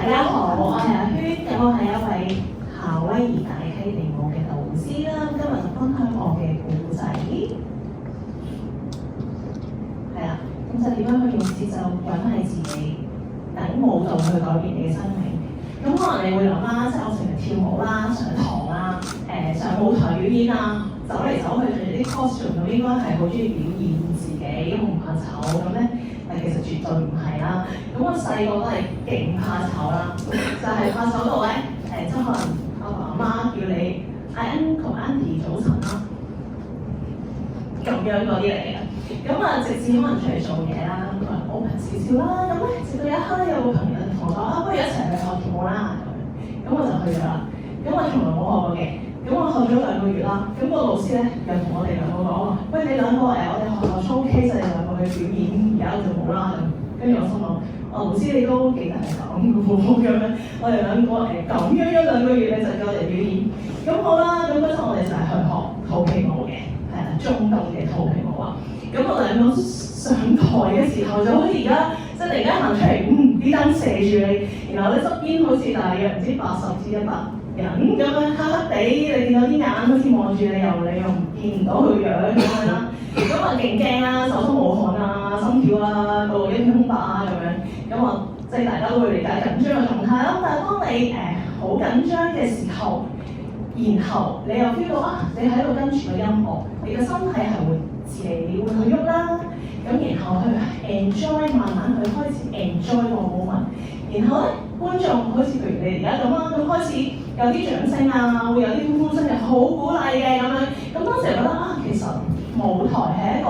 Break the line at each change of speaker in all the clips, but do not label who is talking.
家好，我係阿圈，咁我係一位夏威夷大溪地舞嘅導師啦。今日就分享我嘅故仔，係啦，咁就點樣去用節奏揾係自己，等舞蹈去改變你嘅生命。咁可能你會諗啦，即係我成日跳舞啦、上堂啦、上舞台表演啊，走嚟走去啲 costume 都應該係好中意表現自己，好唔怕醜咁咧。但其實絕對唔係啦。咁我細個都係勁怕醜啦，就係怕醜到咧即係可能阿爸阿媽叫你嗌 uncle auntie 早晨啦，咁樣嗰啲嚟嘅。咁直至可能出嚟做嘢啦，咁啊 open 少少啦。咁咧直到有一刻有個朋友同我講不如一齊去學跳舞啦咁我就去咗啦。咁我從來冇學過嘅，咁我學咗2個月啦。咁個老師咧又同我哋兩個講話，喂你兩個我哋學校 showcase 你兩個去表演而家就冇啦咁。跟住我心諗，老師你都幾大膽嘅喎咁樣，我哋兩個咁樣2個月你就叫我哋表演，咁好啦。咁嗰陣我哋就係去學肚皮舞嘅，係啦，中東嘅肚皮舞啊。咁我哋兩個上台嘅時候就好似而家即係突然間行出嚟，啲燈射住你，然後咧側邊好似大約唔知80至100人咁樣黑黑地，你見到啲眼好似望住你又唔見唔到佢樣咁樣啦。咁勁驚啦，手心冒汗啊，心跳啊，個一片空白啊咁樣。咁即係大家都會理解緊張嘅狀態啦。但係當你好緊張嘅時候，然後你又 feel 到你喺度跟住個音樂，你嘅身體係會自己會去喐啦。咁然後去 enjoy， 慢慢去開始 enjoy 個 moment。然後咧，觀眾好似譬如你而家咁啦，咁開始有啲掌聲啊，會有啲歡呼聲嘅，好鼓勵嘅咁樣。咁當時覺得其實舞台係一個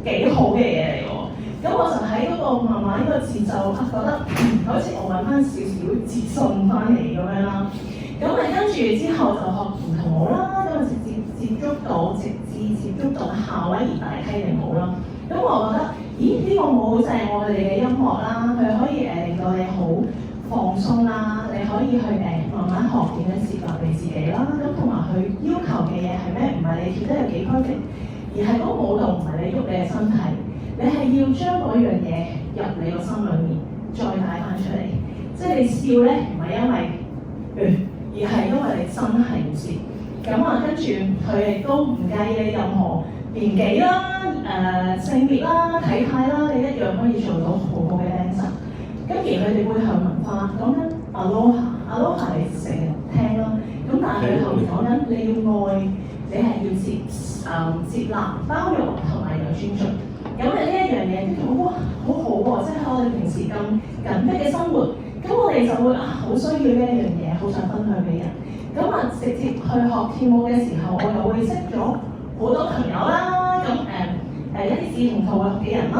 幾好嘅嘢嚟喎。咁我就喺嗰個慢慢個節奏覺得好似我揾翻少少自信翻嚟咁樣啦。咁跟住之後就學唔同舞啦，咁直至接觸到夏威夷大溪地舞啦。咁我覺得，呢個舞就係我哋嘅音樂啦，佢可以令到你好放鬆啦，你可以去慢慢學點樣接納你自己啦。咁同埋佢要求嘅嘢係咩？唔係你跳得有幾 perfect，而係嗰個舞蹈唔係你喐你嘅身體，你係要將嗰樣嘢入你個心裏面，再帶翻出嚟。即係你笑咧，唔係因為而係因為你真係要笑。咁跟住佢亦都唔介意你任何年紀啦、性別啦、體態啦，你一樣可以做到好好嘅 dancer。咁而佢哋背後文化講緊 Aloha 你成日聽啦。咁但係佢後面講緊你要愛，你係要接納、包容同埋有尊重。咁呢一樣嘢都哇好好喎！即係我哋平時咁緊迫嘅生活，咁我哋就會好需要呢一樣嘢，好想分享俾人。咁直接去學跳舞嘅時候，我又會識咗好多朋友啦。咁一啲志同道合嘅人啦，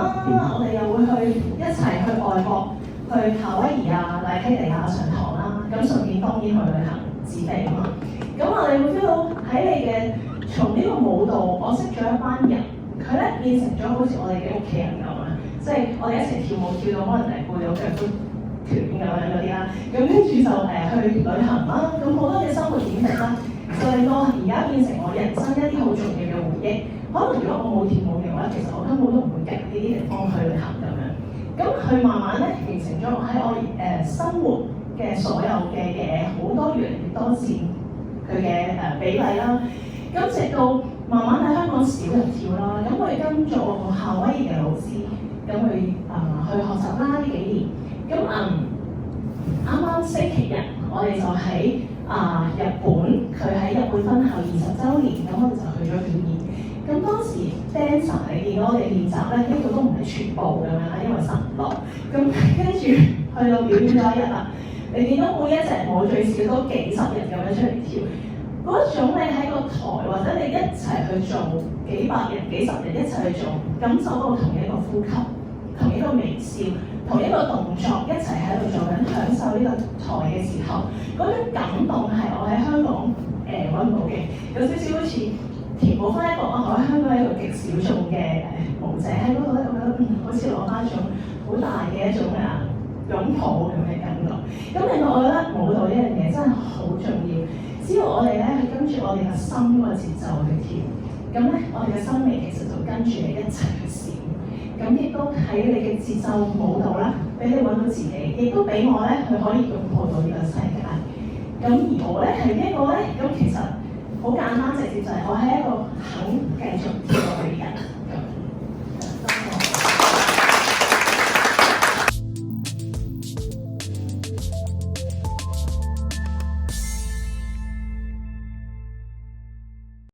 我哋又會一齊去外國，去夏威夷啊、大溪地上堂啦。咁順便當然去旅行自備啊嘛。咁我哋會 feel 到喺你嘅從呢個舞蹈，我識咗一班人，佢咧變成咗好似我哋嘅屋企人咁樣，即係我哋一齊跳舞跳到可能背到腳都斷咁樣嗰啲啦。咁跟住就去旅行啦。咁好多嘅生活點滴啦，就令到而家變成我人生一啲好重要嘅回憶。可能如果我冇跳舞嘅話，其實我根本都唔會揀呢啲地方去旅行咁樣。咁佢慢慢咧形成咗喺我生活嘅所有嘅嘢，好多越嚟越多佔佢嘅比例啦。咁直到慢慢喺香港少人跳啦，咁我哋跟咗個夏威夷嘅老師，咁去學習啦呢幾年。咁啱啱星期日我哋就喺日本，佢喺日本分校20週年，咁我哋就去咗表演。咁當時 dancer 你見到我哋練習咧，呢個都唔係全部咁樣啦，因為實唔落。咁跟住去到表演咗1日啦，你見到每一隻舞最少都幾十人咁樣出嚟跳，嗰種你喺個台或者你一齊去做幾百人、幾十人一齊去做，感受到同一個呼吸、同一個微笑、同一個動作一齊喺度做緊，享受呢個台嘅時候，嗰種感動係我喺香港揾唔到嘅，有少少好似填補翻一個我喺香港係一個極小眾嘅舞者喺嗰度咧，我覺得好似攞翻一種好大嘅一種擁抱咁嘅感覺。咁令到我覺得舞蹈呢樣嘢真係好重要。只要我哋咧去跟住我哋嘅心個節奏去跳，咁咧我哋嘅生命其實就跟住你一齊去笑。咁咁亦都喺你嘅節奏舞蹈啦，俾你揾到自己，亦都俾我咧佢可以擁抱到呢個世界。咁而我咧係一個咧，咁其實好簡單直接就係我係一個肯繼續跳落去嘅人。